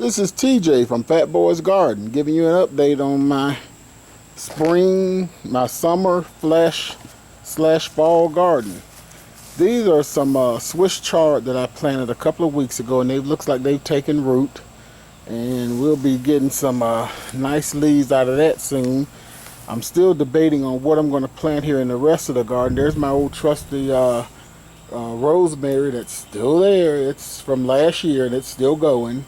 This is TJ from Fat Boys Garden, giving you an update on my summer slash fall garden. These are some Swiss chard that I planted a couple of weeks ago, and they looks like they've taken root, and we'll be getting some nice leaves out of that soon. I'm still debating on what I'm going to plant here in the rest of the garden. There's my old trusty rosemary that's still there. It's from last year and it's still going.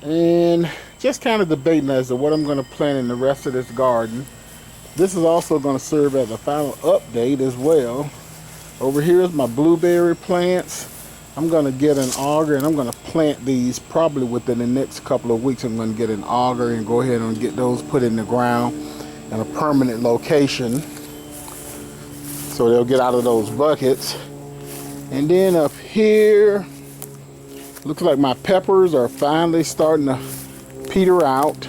And just kind of debating as to what I'm going to plant in the rest of this garden. This is also going to serve as a final update as well. Over here is my blueberry plants. I'm going to get an auger and I'm going to plant these probably within the next couple of weeks. I'm going to get an auger and go ahead and get those put in the ground in a permanent location so they'll get out of those buckets. And then up here, looks like my peppers are finally starting to peter out.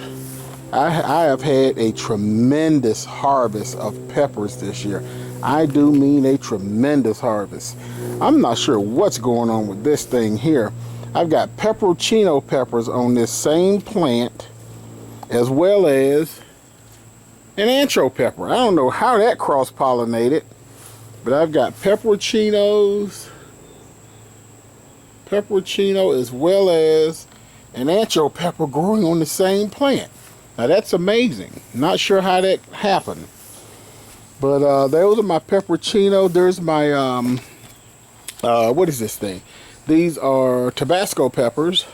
I have had a tremendous harvest of peppers this year. I do mean a tremendous harvest. I'm not sure what's going on with this thing here. I've got pepperoncino peppers on this same plant, as well as an ancho pepper. I don't know how that cross-pollinated, but I've got pepperoncino as well as an ancho pepper growing on the same plant. Now that's amazing. Not sure how that happened. But those are my pepperoncino. There's my, what is this thing? These are Tabasco peppers.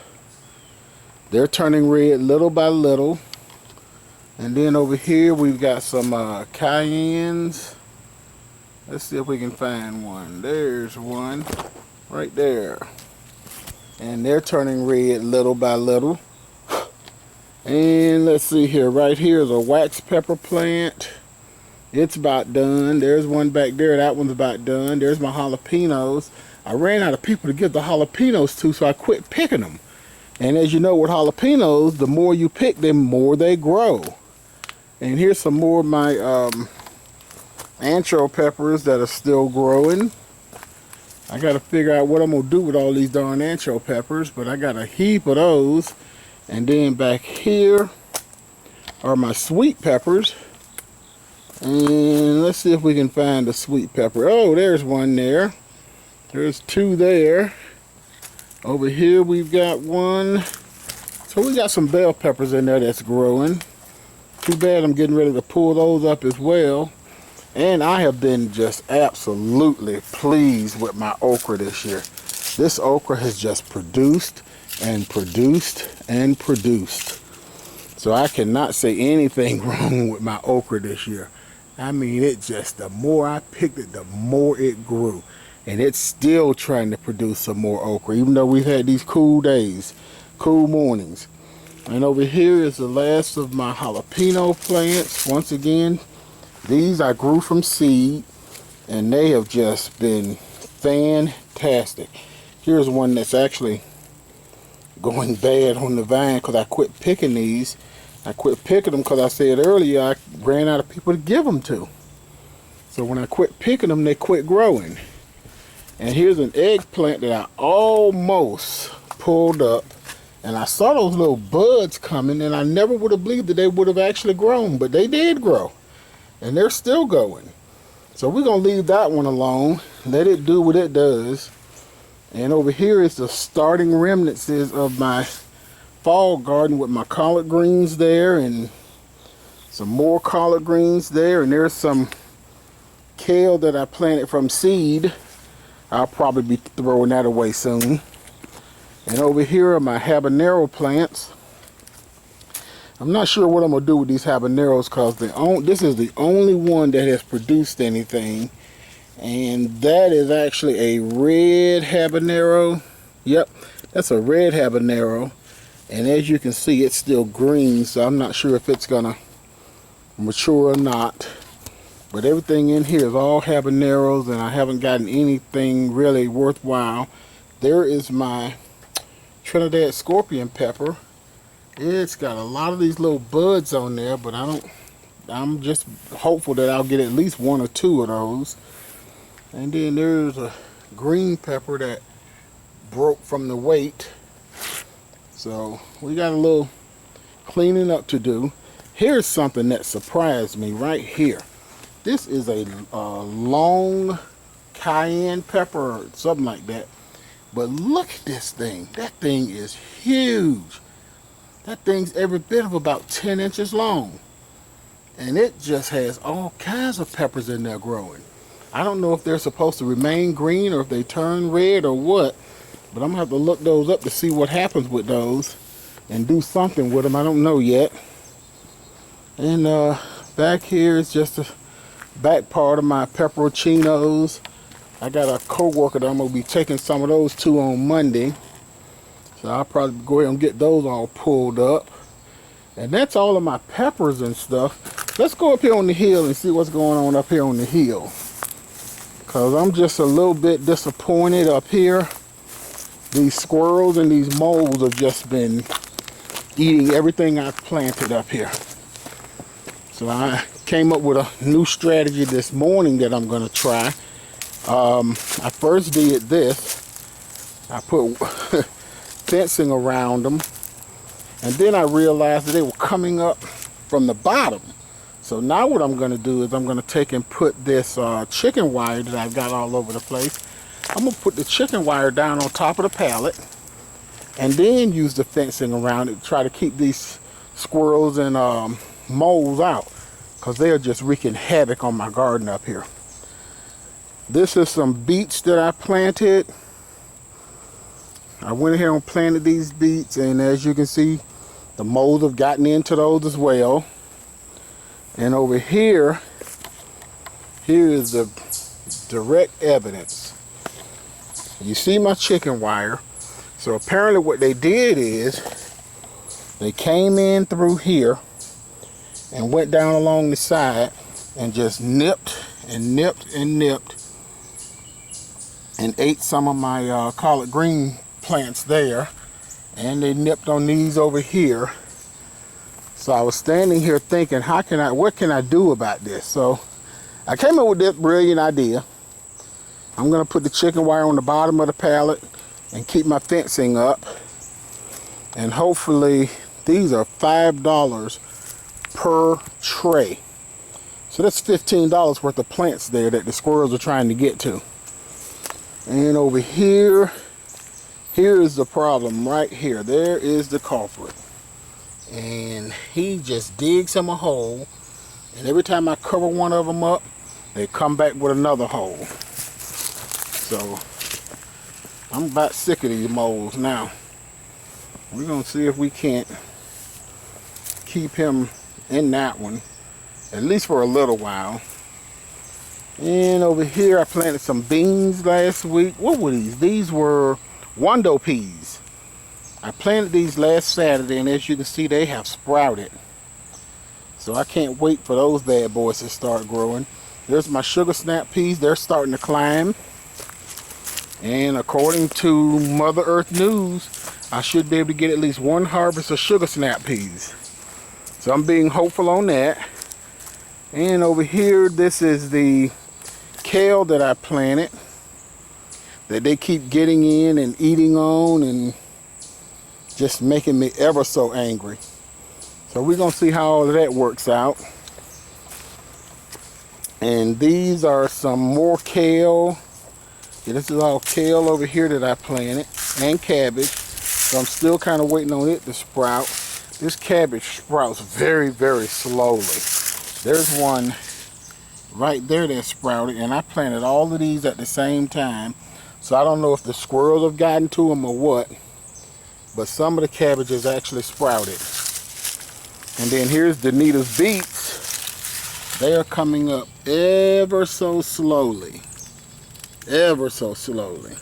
They're turning red little by little. And then over here we've got some cayennes. Let's see if we can find one. There's one right there. And they're turning red little by little. And let's see here. Right here is a wax pepper plant. It's about done. There's one back there. That one's about done. There's my jalapenos. I ran out of people to give the jalapenos to, so I quit picking them. And as you know, with jalapenos, the more you pick them, the more they grow. And here's some more of my ancho peppers that are still growing. I got to figure out what I'm going to do with all these darn ancho peppers, but I got a heap of those. And then back here are my sweet peppers. And let's see if we can find a sweet pepper. Oh, there's one there. There's two there. Over here we've got one. So we got some bell peppers in there that's growing. Too bad I'm getting ready to pull those up as well. And I have been just absolutely pleased with my okra this year. This okra has just produced and produced and produced. So I cannot say anything wrong with my okra this year. I mean, it just, the more I picked it, the more it grew. And it's still trying to produce some more okra, even though we've had these cool days, cool mornings. And over here is the last of my jalapeno plants. Once again, these I grew from seed, and they have just been fantastic. Here's one that's actually going bad on the vine because I quit picking these. I quit picking them because I said earlier I ran out of people to give them to. So when I quit picking them, they quit growing. And here's an eggplant that I almost pulled up. And I saw those little buds coming, and I never would have believed that they would have actually grown, but they did grow. And they're still going. So we're going to leave that one alone. Let it do what it does. And over here is the starting remnants of my fall garden with my collard greens there. And some more collard greens there. And there's some kale that I planted from seed. I'll probably be throwing that away soon. And over here are my habanero plants. I'm not sure what I'm going to do with these habaneros because this is the only one that has produced anything. And that is actually a red habanero. Yep, that's a red habanero. And as you can see, it's still green, so I'm not sure if it's going to mature or not. But everything in here is all habaneros, and I haven't gotten anything really worthwhile. There is my Trinidad scorpion pepper. It's got a lot of these little buds on there, but I'm just hopeful that I'll get at least one or two of those. And then there's a green pepper that broke from the weight. So we got a little cleaning up to do. Here's something that surprised me right here. This is a long cayenne pepper or something like that. But look at this thing. That thing is huge. That thing's every bit of about 10 inches long. And it just has all kinds of peppers in there growing. I don't know if they're supposed to remain green or if they turn red or what. But I'm going to have to look those up to see what happens with those and do something with them. I don't know yet. And back here is just the back part of my pepperoncinos. I got a co-worker that I'm going to be taking some of those to on Monday. So I'll probably go ahead and get those all pulled up. And that's all of my peppers and stuff. Let's go up here on the hill and see what's going on up here on the hill. Because I'm just a little bit disappointed up here. These squirrels and these moles have just been eating everything I've planted up here. So I came up with a new strategy this morning that I'm going to try. I first did this. I put fencing around them. And then I realized that they were coming up from the bottom. So now what I'm going to do is I'm going to take and put this chicken wire that I've got all over the place. I'm going to put the chicken wire down on top of the pallet and then use the fencing around it to try to keep these squirrels and moles out, because they are just wreaking havoc on my garden up here. This is some beets that I planted. I went ahead and planted these beets, and as you can see, the moles have gotten into those as well. And over here, here is the direct evidence. You see my chicken wire. So apparently what they did is they came in through here and went down along the side and just nipped and nipped and nipped and ate some of my collard green plants there, and they nipped on these over here. So I was standing here thinking, what can I do about this? So I came up with this brilliant idea. I'm going to put the chicken wire on the bottom of the pallet and keep my fencing up. And hopefully these are $5 per tray. So that's $15 worth of plants there that the squirrels are trying to get to. And over here, here is the problem right here. There is the culprit. And he just digs him a hole. And every time I cover one of them up, they come back with another hole. So I'm about sick of these moles now. We're going to see if we can't keep him in that one, at least for a little while. And over here I planted some beans last week. What were these? These were Wando peas. I planted these last Saturday, and as you can see, they have sprouted. So I can't wait for those bad boys to start growing. There's my sugar snap peas. They're starting to climb. And according to Mother Earth News, I should be able to get at least one harvest of sugar snap peas. So I'm being hopeful on that. And over here, this is the kale that I planted that they keep getting in and eating on and just making me ever so angry. So we're going to see how all of that works out. And these are some more kale. Yeah, this is all kale over here that I planted, and cabbage. So I'm still kind of waiting on it to sprout. This cabbage sprouts very, very slowly. There's one right there that sprouted, and I planted all of these at the same time. So I don't know if the squirrels have gotten to them or what, but some of the cabbages actually sprouted. And then here's Danita's beets. They are coming up ever so slowly. Ever so slowly.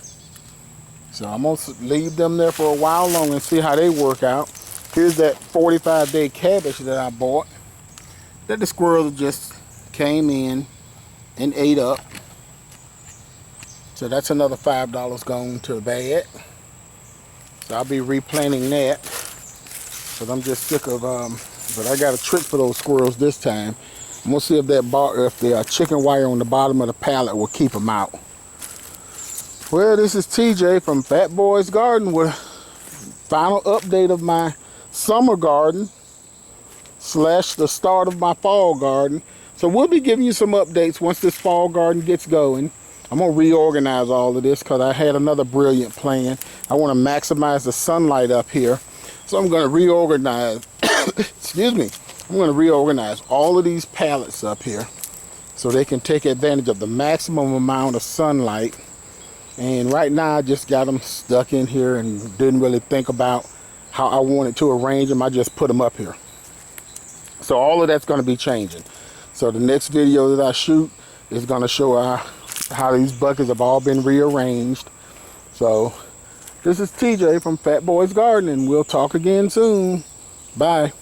So I'm going to leave them there for a while longer and see how they work out. Here's that 45-day cabbage that I bought that the squirrels just came in and ate up. So that's another $5 going to the bad. So I'll be replanting that, because I'm just sick of but I got a trick for those squirrels this time. I'm gonna see if the chicken wire on the bottom of the pallet will keep them out. Well, this is TJ from Fat Boy's Garden with final update of my summer garden slash the start of my fall garden. So we'll be giving you some updates once this fall garden gets going. I'm going to reorganize all of this because I had another brilliant plan. I want to maximize the sunlight up here. So I'm going to reorganize, excuse me, I'm going to reorganize all of these pallets up here so they can take advantage of the maximum amount of sunlight. And right now I just got them stuck in here and didn't really think about how I wanted to arrange them. I just put them up here. So all of that's going to be changing. So the next video that I shoot is going to show how these buckets have all been rearranged. So this is TJ from Fat Boys Gardening. We'll talk again soon. Bye.